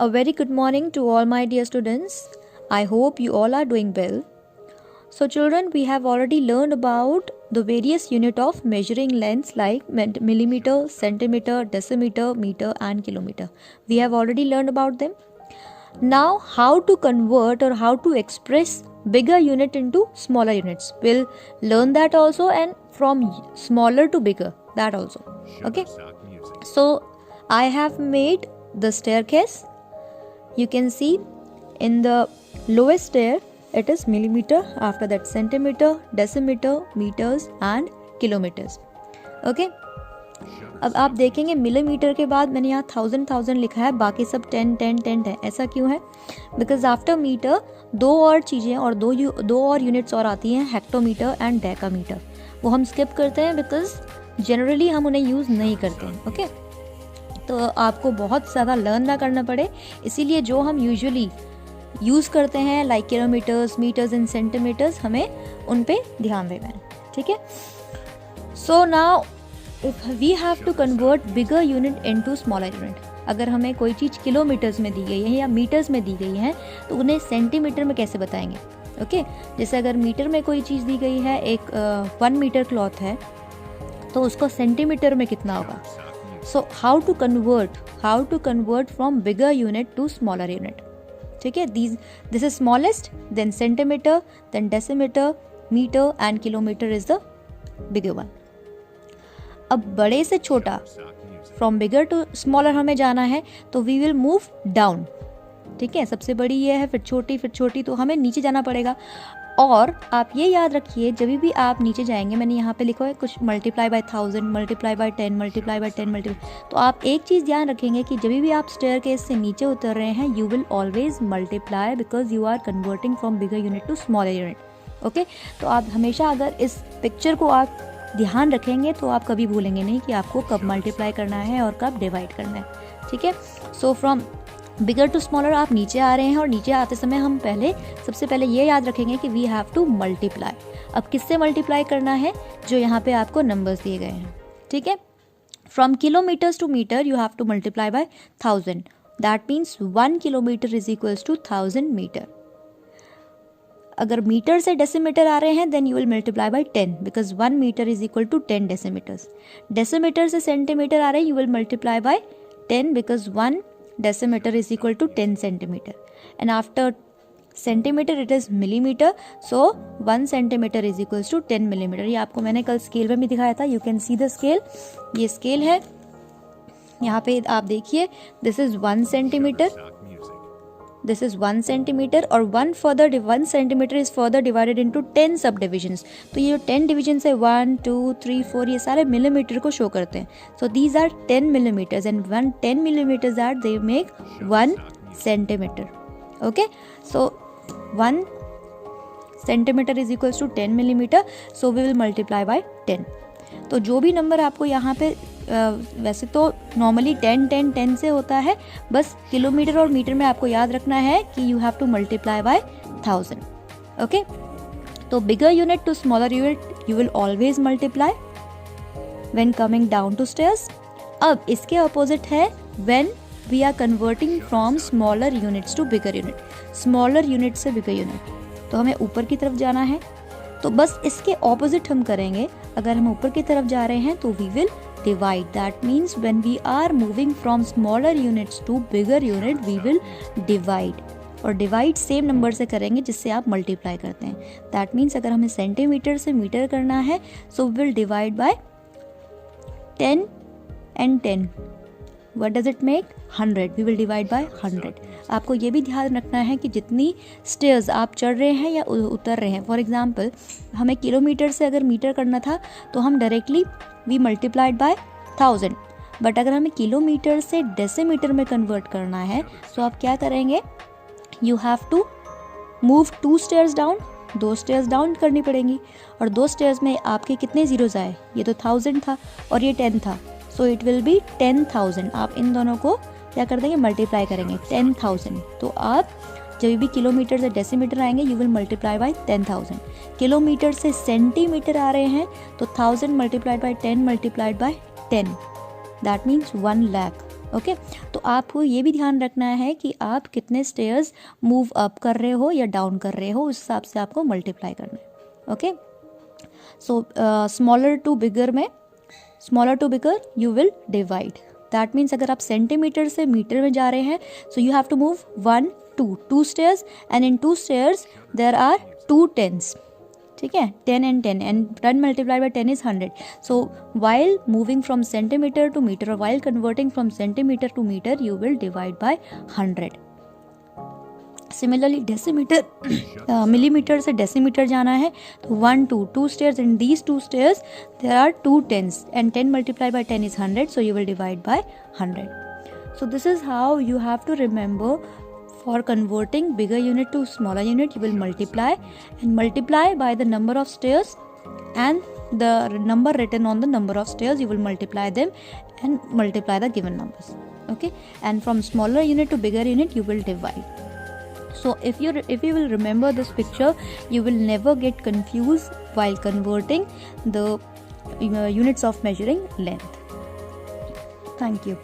A very good morning to all my dear students. I hope you all are doing well. So children, we have already learned about the various unit of measuring lengths like millimeter, centimeter, decimeter, meter and kilometer. We have already learned about them. Now how to convert or how to express bigger unit into smaller units. We'll learn that also, and from smaller to bigger, that also. Okay. So I have made the staircase. You can see in the lowest stair it is millimeter, after that centimeter, decimeter, meters and kilometers. Okay. अब आप देखेंगे millimetre के बाद मैंने यहाँ 1000 लिखा है, बाकी सब 10 है. ऐसा क्यों है? बिकॉज आफ्टर मीटर दो और चीज़ें और दो और यूनिट्स और आती हैं, हेक्टोमीटर एंड डेकामीटर. वो हम स्किप करते हैं बिकॉज जनरली हम उन्हें यूज़ नहीं करते हैं. ओके. तो आपको बहुत ज़्यादा लर्न ना करना पड़े, इसीलिए जो हम यूजुअली यूज़ करते हैं like kilometres, metres and centimetres, हमें उन पे ध्यान देना है. ठीक है. So now if we have to convert bigger unit into smaller unit, अगर हमें कोई चीज़ किलोमीटर्स में दी गई है या मीटर्स में दी गई है तो उन्हें सेंटीमीटर में कैसे बताएंगे. ओके. जैसे अगर मीटर में कोई चीज़ दी गई है, एक 1 मीटर क्लॉथ है, तो उसको सेंटीमीटर में कितना होगा. So how to convert from bigger unit to smaller unit. ठीक है. This is smallest, then centimetre, then decimetre, metre and kilometre is the bigger one. अब बड़े से छोटा, फ्रॉम बिगर टू स्मॉलर हमें जाना है तो वी विल मूव डाउन. ठीक है. सबसे बड़ी ये है, फिर छोटी, तो हमें नीचे जाना पड़ेगा. और आप ये याद रखिए, जब भी आप नीचे जाएंगे, मैंने यहाँ पे लिखा है कुछ multiply by 1000, multiply by 10, multiply by 10, तो आप एक चीज़ ध्यान रखेंगे कि जब भी आप स्टेयरकेस से नीचे उतर रहे हैं, you will always multiply because you are converting from bigger unit to smaller unit. Okay. तो आप हमेशा अगर इस पिक्चर को आप ध्यान रखेंगे तो आप कभी भूलेंगे नहीं कि आपको कब मल्टीप्लाई करना है और कब डिवाइड करना है. ठीक है. So from bigger to smaller आप नीचे आ रहे हैं, और नीचे आते समय हम सबसे पहले ये याद रखेंगे कि वी हैव टू मल्टीप्लाई. अब किससे मल्टीप्लाई करना है? जो यहाँ पे आपको नंबर्स दिए गए हैं. ठीक है. From kilometres to metre you have to multiply by 1000. That means 1 kilometre is equals to 1000 metre. अगर मीटर से डेसीमीटर आ रहे हैं then you will multiply by 10 because 1 metre is equal to 10 decimetres. Decimetre से सेंटीमीटर आ रहे हैं, you will multiply by 10 because 1 decimeter is equal to 10 centimeter, and after centimeter it is millimeter, so 1 centimeter is equals to 10 millimeter. ये आपको मैंने कल scale में भी दिखाया था. You can see the scale. ये स्केल है, यहाँ पे आप देखिए, this is 1 centimetre, this is 1 centimetre, और 1 centimetre is further divided into 10 सब डिविजन्स. तो ये जो 10 डिविजन्स है 1 2 3 4, ये सारे मिलीमीटर को शो करते हैं. So these are 10 millimetres and 10 millimetres are they make 1 centimetre. Okay. So 1 centimetre is equals to 10 millimetre, so we will multiply by 10. तो जो भी नंबर आपको यहाँ पे वैसे तो नॉर्मली 10 से होता है, बस किलोमीटर और मीटर में आपको याद रखना है कि you have to multiply by 1000. Okay. तो bigger unit to smaller unit you will always multiply when coming down to stairs. अब इसके अपोजिट है when we are converting from smaller units to bigger unit. Smaller unit से bigger unit, तो हमें ऊपर की तरफ जाना है, तो बस इसके ऑपोजिट हम करेंगे. अगर हम ऊपर की तरफ जा रहे हैं तो we will divide. That means when we are moving from smaller units to bigger unit we will divide, और डिवाइड सेम नंबर से करेंगे जिससे आप मल्टीप्लाई करते हैं. दैट मीन्स अगर हमें सेंटीमीटर से मीटर करना है so we will divide by 10 and 10. What does it make? 100. We will divide by 100. आपको ये भी ध्यान रखना है कि जितनी स्टेयर्स आप चढ़ रहे हैं या उतर रहे हैं, फॉर एग्जांपल हमें किलोमीटर से अगर मीटर करना था तो हम directly we multiplied by 1000. But अगर हमें किलोमीटर से डेसीमीटर में कन्वर्ट करना है तो आप क्या करेंगे? You have to move 2 stairs down. 2 stairs down करनी पड़ेंगी, और 2 स्टेयर्स में आपके कितने जीरोज आए? ये तो 1000 था और ये 10 था, सो इट विल बी 10,000. आप इन दोनों को क्या कर देंगे? मल्टीप्लाई करेंगे 10,000. तो आप जब भी किलोमीटर से डेसीमीटर आएंगे you will multiply bye 10,000. Kilometre से सेंटीमीटर आ रहे हैं तो 1000 multiplied by 10 multiplied by 10, that means 1 lakh. Okay तो आपको ये भी ध्यान रखना है कि आप कितने स्टेयर्स मूव अप कर रहे हो या डाउन कर रहे हो, उस हिसाब से आपको मल्टीप्लाई करना है। Okay so smaller to bigger में, smaller to bigger you will divide. That means अगर आप सेंटीमीटर से मीटर में जा रहे हैं, so you have to move 1 2 stairs, and in 2 stairs there are 2 10s, ठीक है, 10 and 10, and 10 multiplied by 10 is 100. So while moving from centimeter to meter, or while converting from centimeter to meter, you will divide by 100. Similarly decimeter, millimeter से decimeter जाना है तो 1 2 stairs, in these 2 stairs there are 2 10s, and 10 multiplied by 10 is 100, so you will divide by 100. So this is how you have to remember. For converting bigger unit to smaller unit, you will multiply by the number of stairs, and the number written on the number of stairs, you will multiply them and multiply the given numbers. Okay, and from smaller unit to bigger unit, you will divide. So if you will remember this picture, you will never get confused while converting the units of measuring length. Thank you.